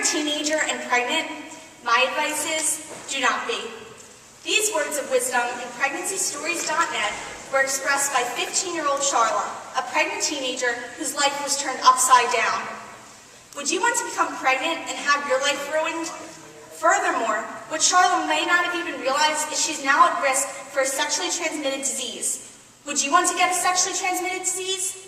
teenager and pregnant, my advice is, do not be. These words of wisdom in PregnancyStories.net were expressed by 15-year-old Charla, a pregnant teenager whose life was turned upside down. Would you want to become pregnant and have your life ruined? Furthermore, what Charla may not have even realized is she's now at risk for a sexually transmitted disease. Would you want to get a sexually transmitted disease?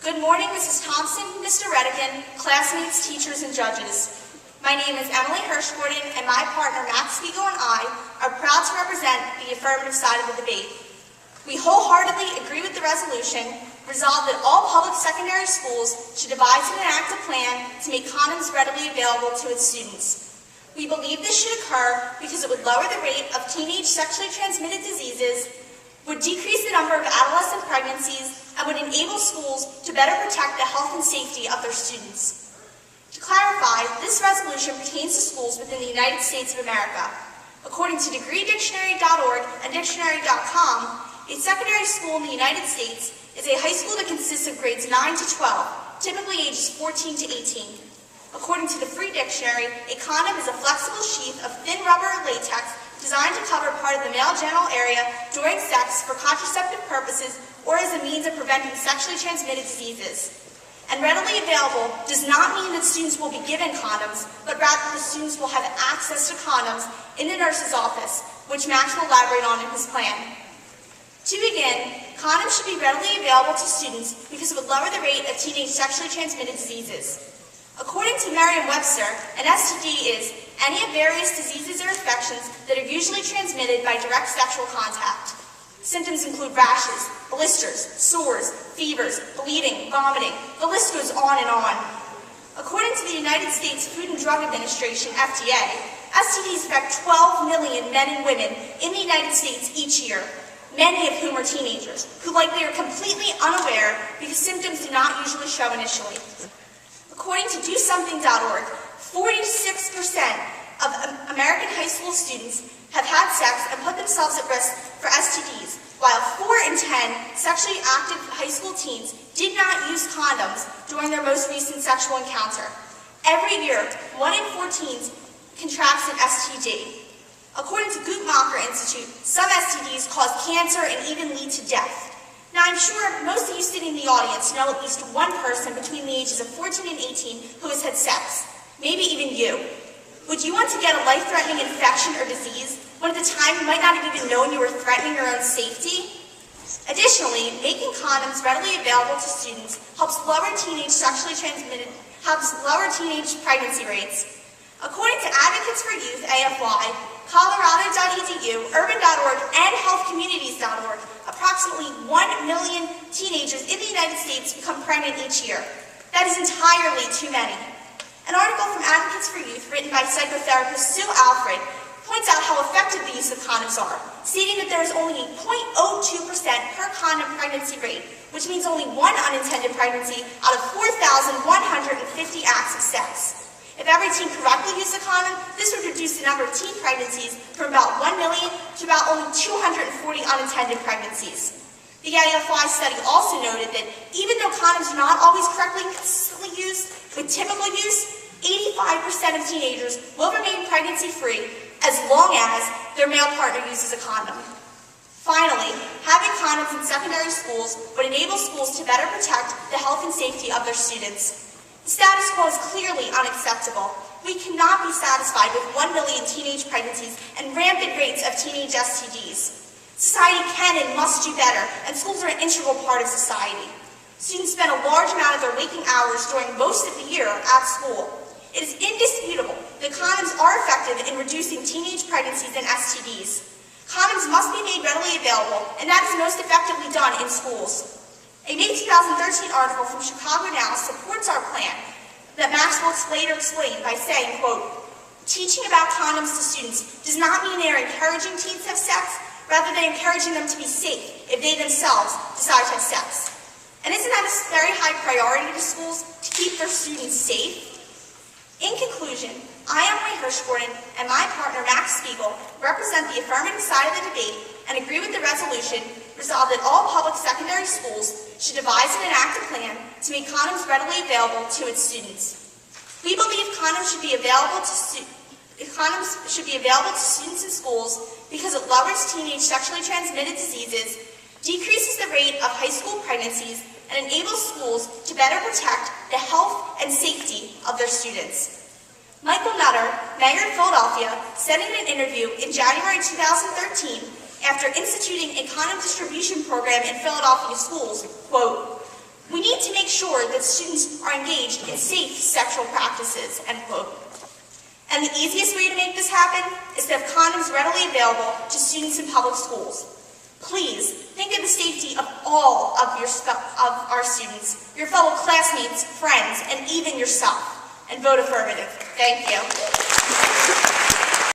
Good morning, Mrs. Thompson, Mr. Redican, classmates, teachers, and judges. My name is Emily Hirsch-Gordon, and my partner, Matt Spiegel, and I are proud to represent the affirmative side of the debate. We wholeheartedly agree with the resolution, resolved that all public secondary schools should devise and enact a plan to make condoms readily available to its students. We believe this should occur because it would lower the rate of teenage sexually transmitted diseases, would decrease the number of adolescent pregnancies, and would enable schools to better protect the health and safety of their students. To clarify, this resolution pertains to schools within the United States of America. According to degreedictionary.org and dictionary.com, a secondary school in the United States is a high school that consists of grades 9 to 12, typically ages 14 to 18. According to the Free Dictionary, a condom is a flexible sheath of thin rubber or latex designed to cover part of the male genital area during sex for contraceptive purposes or as a means of preventing sexually transmitted diseases. And readily available does not mean that students will be given condoms, but rather the students will have access to condoms in the nurse's office, which Max will elaborate on in his plan. To begin, condoms should be readily available to students because it would lower the rate of teenage sexually transmitted diseases. According to Merriam-Webster, an STD is any of various diseases or infections that are usually transmitted by direct sexual contact. Symptoms include rashes, blisters, sores, fevers, bleeding, vomiting. The list goes on and on. According to the United States Food and Drug Administration, FDA, STDs affect 12 million men and women in the United States each year, many of whom are teenagers, who likely are completely unaware because symptoms do not usually show initially. According to DoSomething.org, 46% of American high school students have had sex and put themselves at risk for STDs, while 4 in 10 sexually active high school teens did not use condoms during their most recent sexual encounter. Every year, 1 in 4 teens contracts an STD. According to Guttmacher Institute, some STDs cause cancer and even lead to death. Now, I'm sure most of you sitting in the audience know at least one person between the ages of 14 and 18 who has had sex, maybe even you. Would you want to get a life-threatening infection or disease when at the time you might not have even known you were threatening your own safety? Additionally, making condoms readily available to students helps lower teenage pregnancy rates. According to Advocates for Youth, AFY, Colorado.edu, Urban.org, and HealthCommunities.org, approximately 1 million teenagers in the United States become pregnant each year. That is entirely too many. An article from Advocates for Youth, written by psychotherapist Sue Alfred, points out how effective the use of condoms are, stating that there is only a 0.02% per condom pregnancy rate, which means only 1 unintended pregnancy out of 4,150 acts of sex. If every teen correctly used a condom, this would reduce the number of teen pregnancies from about 1 million to about only 240 unintended pregnancies. The AFY study also noted that even though condoms are not always correctly and consistently used, with typical use, 85% of teenagers will remain pregnancy-free as long as their male partner uses a condom. Finally, having condoms in secondary schools would enable schools to better protect the health and safety of their students. The status quo is clearly unacceptable. We cannot be satisfied with 1 million teenage pregnancies and rampant rates of teenage STDs. Society can and must do better, and schools are an integral part of society. Students spend a large amount of their waking hours during most of the year at school. It is indisputable that condoms are effective in reducing teenage pregnancies and STDs. Condoms must be made readily available, and that is most effectively done in schools. A May 2013 article from Chicago Now supports our plan that Max will later explain by saying, quote, teaching about condoms to students does not mean they are encouraging teens to have sex, rather they're encouraging them to be safe if they themselves decide to have sex. And isn't that a very high priority to schools, to keep their students safe? In conclusion, I, Emily Hirsch-Gordon, and my partner, Max Spiegel, represent the affirmative side of the debate and agree with the resolution resolved that all public secondary schools should devise and enact a plan to make condoms readily available to its students. We believe condoms should be available to students in schools because it lowers teenage sexually transmitted diseases, decreases the rate of high school pregnancies, and enables schools to better protect the health and safety of their students. Michael Nutter, mayor of Philadelphia, said in an interview in January 2013, after instituting a condom distribution program in Philadelphia schools, quote, "We need to make sure that students are engaged in safe sexual practices," end quote. And the easiest way to make this happen is to have condoms readily available to students in public schools. Please think of the safety of all of our students, your fellow classmates, friends, and even yourself, and vote affirmative. Thank you.